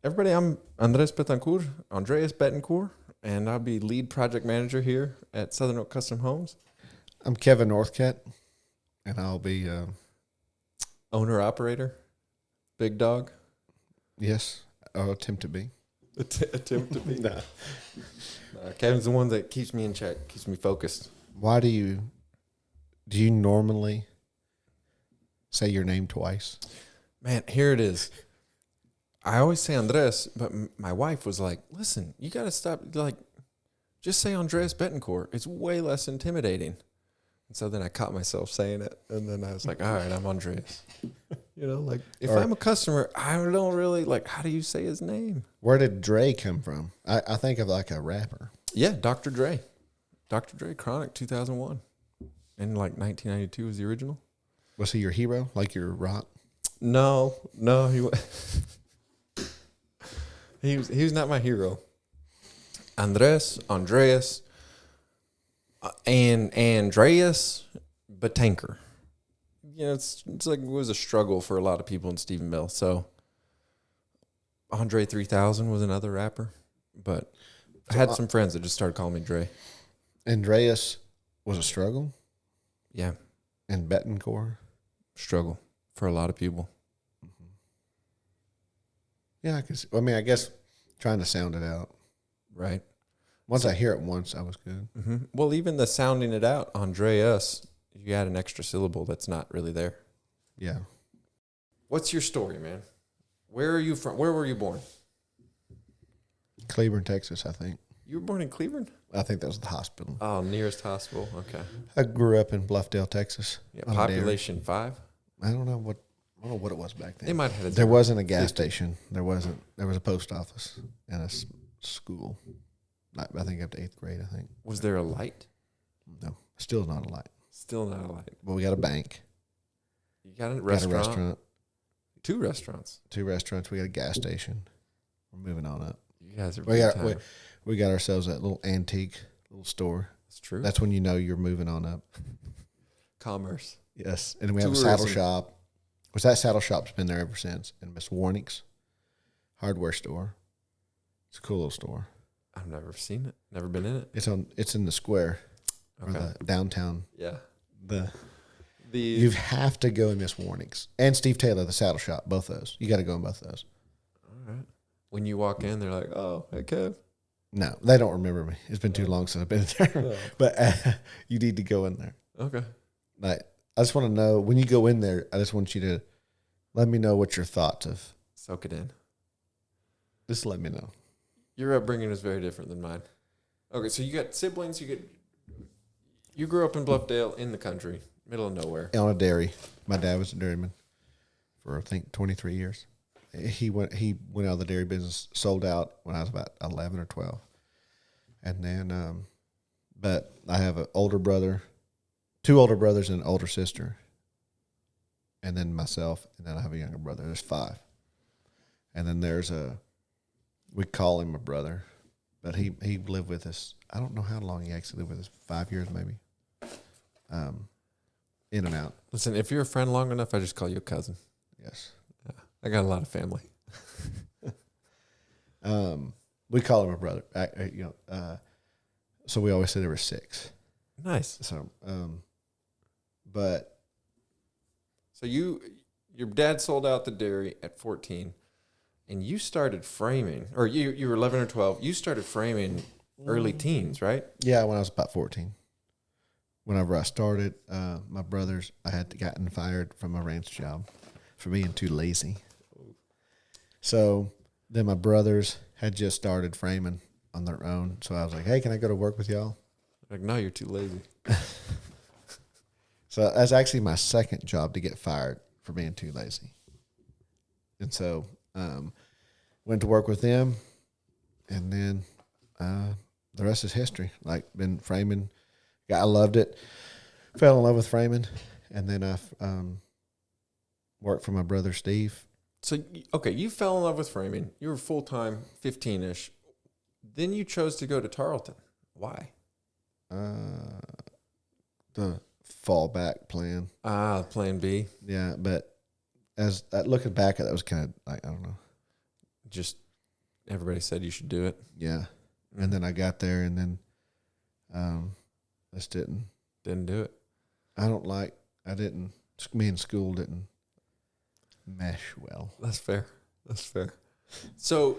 Everybody, I'm Andres Betancourt, Andreas Betancourt, and I'll be lead project manager here at Southern Oak Custom Homes. I'm Kevin Northcat, and I'll be, Owner operator, big dog. yes, I'll attempt to be. Attempt to be. Nah. Kevin's the one that keeps me in check, keeps me focused. Why do you normally say your name twice? Man, here it is. I always say Andres, but my wife was like, listen, you got to stop. Like, just say Andres Betancourt. It's way less intimidating. And so then I caught myself saying it. And then I was like, all right, I'm Andreas. Like if I'm a customer, I don't really like, how do you say his name? Where did Dre come from? I think of like a rapper. Yeah, Dr. Dre. Dr. Dre, Chronic, 2001. And like 1992 was the original. Was he your hero, like your rock? No, he was not my hero. Andreas, and Andreas Betanker. It's like it was a struggle for a lot of people in Stephenville. So Andre 3000 was another rapper, but I had some friends that just started calling me Dre. Andreas was a struggle? Yeah. And Betancourt? Struggle for a lot of people. Mm-hmm. Yeah, I guess trying to sound it out. Right. Once I hear it once, I was good. Mm-hmm. Well, even the sounding it out, Andreas, you add an extra syllable that's not really there. Yeah. What's your story, man? Where are you from? Where were you born? Cleburne, Texas, I think. You were born in Cleveland? I think that was the hospital. Oh, nearest hospital. Okay. I grew up in Bluffdale, Texas. Yeah, population 5? I don't know what it was back then. They might have had There wasn't a gas station. There was a post office and a school. I think up to 8th grade, I think. Was there a light? No, still not a light. Still not a light. But we got a bank. You got a restaurant? Got a restaurant. 2 restaurants. 2 restaurants. We got a gas station. We're moving on up. You guys are we got ourselves that little antique little store. That's true. That's when you know you're moving on up. Commerce. Yes. And we have a saddle shop. Which that saddle shop's been there ever since. And Miss Warnick's hardware store. It's a cool little store. I've never seen it. Never been in it. It's in the square. Okay. Or the downtown. Yeah. You have to go in Miss Warnick's. And Steve Taylor, the saddle shop. Both those. You got to go in both those. All right. When you walk in, they're like, oh, hey, Kev. No, they don't remember me. It's been too long since I've been there. No. But you need to go in there. Okay. Like, I just want to know, when you go in there, I just want you to let me know what your thoughts of. Soak it in. Just let me know. Your upbringing is very different than mine. Okay, so you got siblings. You grew up in Bluffdale in the country, middle of nowhere. On a dairy. My dad was a dairyman for, I think, 23 years. He went out of the dairy business, sold out when I was about 11 or 12. And then, but I have an older brother, 2 older brothers and an older sister. And then myself, and then I have a younger brother. There's 5. And then we call him a brother, but he lived with us. I don't know how long he actually lived with us, 5 years maybe. In and out. Listen, if you're a friend long enough, I just call you a cousin. Yes. I got a lot of family. We call him a brother. So we always say there were 6. Nice. So, So your dad sold out the dairy at 14, and you started framing, or you were 11 or 12. You started framing early teens, right? Yeah, when I was about 14. Whenever I started, my brothers, I had gotten fired from my ranch job for being too lazy. So then my brothers had just started framing on their own. So I was like, hey, can I go to work with y'all? Like, no, you're too lazy. So that's actually my second job to get fired for being too lazy. And so went to work with them, and then the rest is history. Like, been framing. I loved it. Fell in love with framing, and then I worked for my brother Steve. So, okay, you fell in love with framing. You were full-time, 15-ish. Then you chose to go to Tarleton. Why? The fallback plan. Plan B. Yeah, but as looking back at that, was kind of like, I don't know. Just everybody said you should do it. Yeah. And then I got there, and then just didn't do it. Me and school didn't mesh well. That's fair. So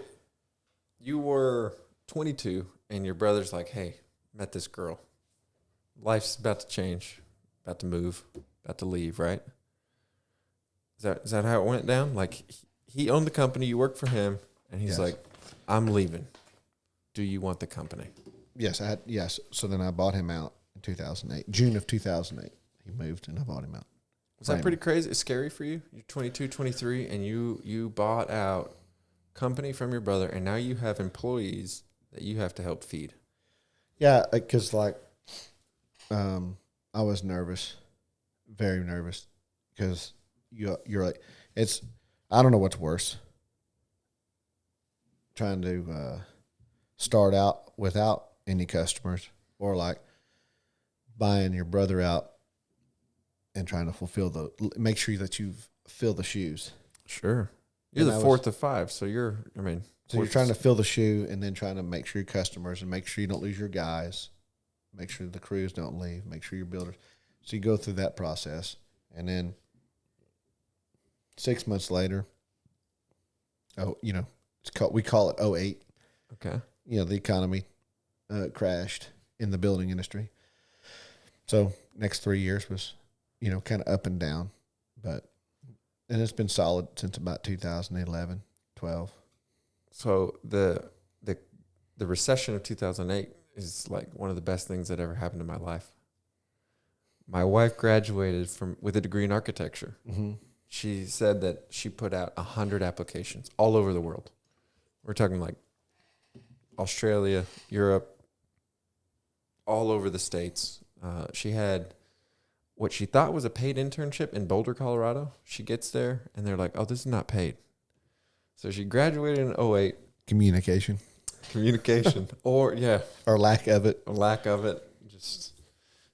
you were 22 and your brother's like, hey, met this girl. Life's about to change, about to move, about to leave, right? Is that how it went down? Like, he owned the company, you worked for him, and he's like, I'm leaving. Do you want the company? Yes, So then I bought him out in 2008. June of 2008. He moved and I bought him out. Was that pretty crazy? It's scary for you? You're 22, 23, and you bought out company from your brother, and now you have employees that you have to help feed. Yeah, because I was nervous, very nervous, because you're like, I don't know what's worse, trying to start out without any customers, or like buying your brother out and trying to make sure that you fill the shoes. Sure. You're the fourth of five, so you're trying to fill the shoe and then trying to make sure your customers and make sure you don't lose your guys, make sure the crews don't leave, make sure your builders. So you go through that process, and then 6 months later, we call it '08. Okay. The economy crashed in the building industry. So next 3 years was, kind of up and down, and it's been solid since about 2011, 12. So the recession of 2008 is like one of the best things that ever happened in my life. My wife graduated with a degree in architecture. Mm-hmm. She said that she put out 100 applications all over the world. We're talking like Australia, Europe, all over the States. She had what she thought was a paid internship in Boulder, Colorado. She gets there, and they're like, oh, this is not paid. So she graduated in 2008. Communication. Or lack of it. Just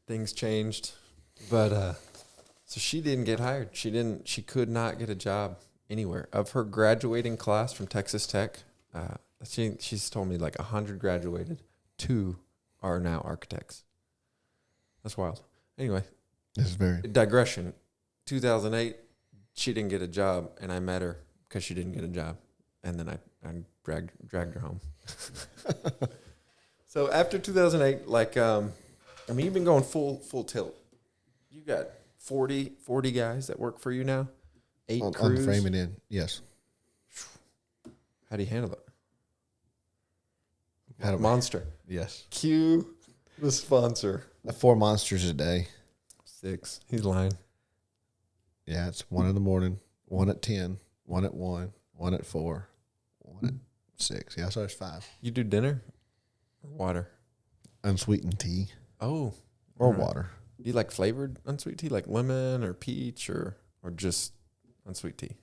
things changed. But so she didn't get hired. She could not get a job anywhere. Of her graduating class from Texas Tech, she's told me like 100 graduated. 2 are now architects. That's wild. Anyway, this is very digression. 2008, she didn't get a job, and I met her because she didn't get a job, and then I dragged her home. So after 2008, you've been going full tilt. You got 40 guys that work for you now, 8 crews. On the framing end, yes. How do you handle it? Monster. Yes. Cue the sponsor. 4 monsters a day. 6. He's lying. Yeah, it's 1 in the morning, 1 at 10, 1 at 1, 1 at 4, 1 at 6. Yeah, so there's 5. You do dinner or water? Unsweetened tea. Oh. Or water. Do you like flavored unsweet tea, like lemon or peach or just unsweet tea?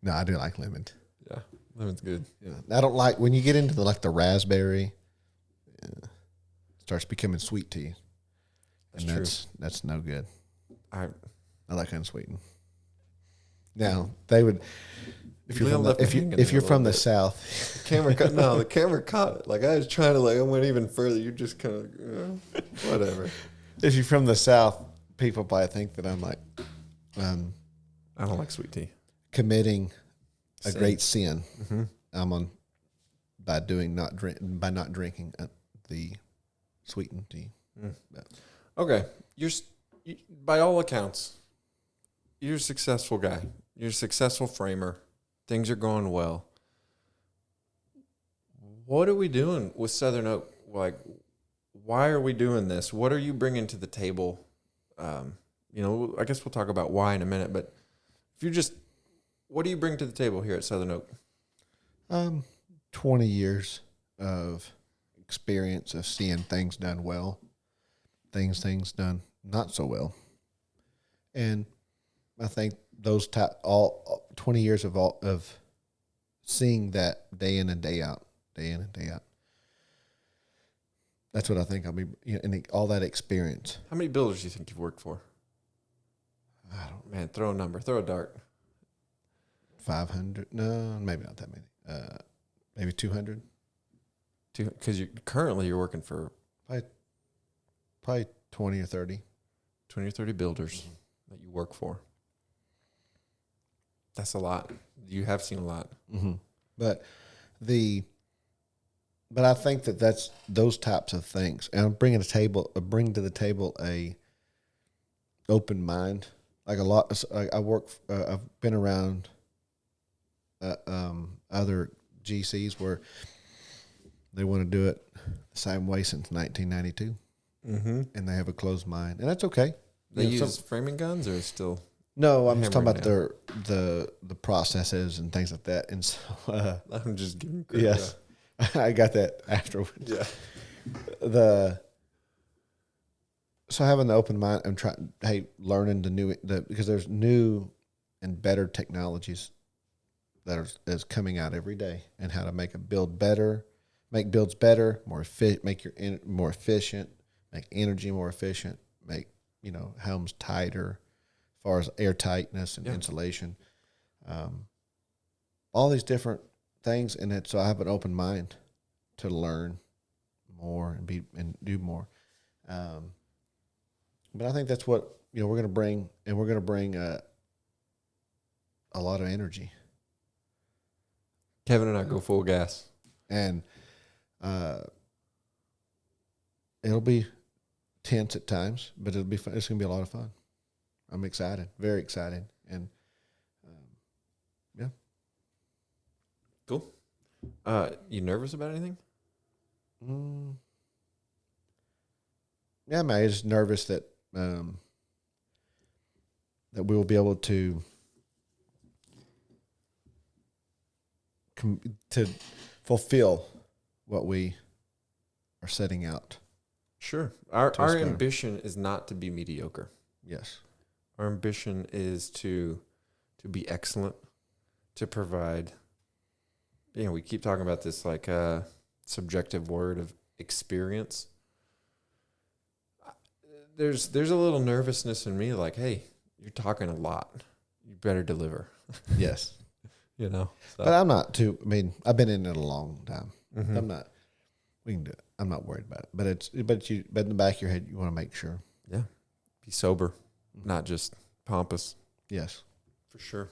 No, I do like lemon. Yeah, lemon's good. Yeah, I don't like when you get into the raspberry. It starts becoming sweet tea. That's no good. I like unsweetened. Now they would, if you're from the South, the camera caught it. Like I was trying to I went even further. You just kind of whatever. If you're from the South, people probably think that I'm like, I don't like sweet tea. Committing a great sin. Mm-hmm. I'm by not drinking the sweetened tea. Mm. Okay, by all accounts, you're a successful guy. You're a successful framer. Things are going well. What are we doing with Southern Oak? Like, why are we doing this? What are you bringing to the table? I guess we'll talk about why in a minute, but what do you bring to the table here at Southern Oak? 20 years of experience of seeing things done well, things done not so well. And I think those all 20 years of seeing that day in and day out. That's what I think I'll be, and all that experience. How many builders do you think you've worked for? Throw a number. Throw a dart. 500. No, maybe not that many. maybe 200. Because you're working for Probably 20 or 30. 20 or 30 builders that you work for. That's a lot. You have seen a lot. Mm-hmm. But I think that's those types of things, and I'm bring to the table a open mind. Like a lot, I've been around other GCs where they want to do it the same way since 1992, and they have a closed mind, and that's okay. They use framing guns or still? No, I'm just talking hammering about the processes and things like that, and so I'm just giving credit. yes, I got that afterwards. Yeah. So having the open mind and learning because there's new and better technologies that's coming out every day, and how to make make builds better, more more efficient, make energy more efficient, make homes tighter, as far as air tightness and insulation, all these different things, and so I have an open mind to learn more and do more. But I think that's what we're going to bring, and we're going to bring a lot of energy. Kevin and I go full gas, and it'll be tense at times, but it'll be fun. It's going to be a lot of fun. I'm excited, very excited, and yeah. Cool. You nervous about anything? Yeah, man, I'm just nervous that that we will be able to fulfill what we are setting out. Sure. Our ambition is not to be mediocre. Yes. Our ambition is to be excellent, to provide. We keep talking about this like subjective word of experience. There's a little nervousness in me, like, hey, you're talking a lot. You better deliver. Yes. So. But I'm not too. I mean, I've been in it a long time. Mm-hmm. I'm not. We can do it. I'm not worried about it. But but in the back of your head, you want to make sure. Yeah. Be sober, not just pompous. Yes. For sure.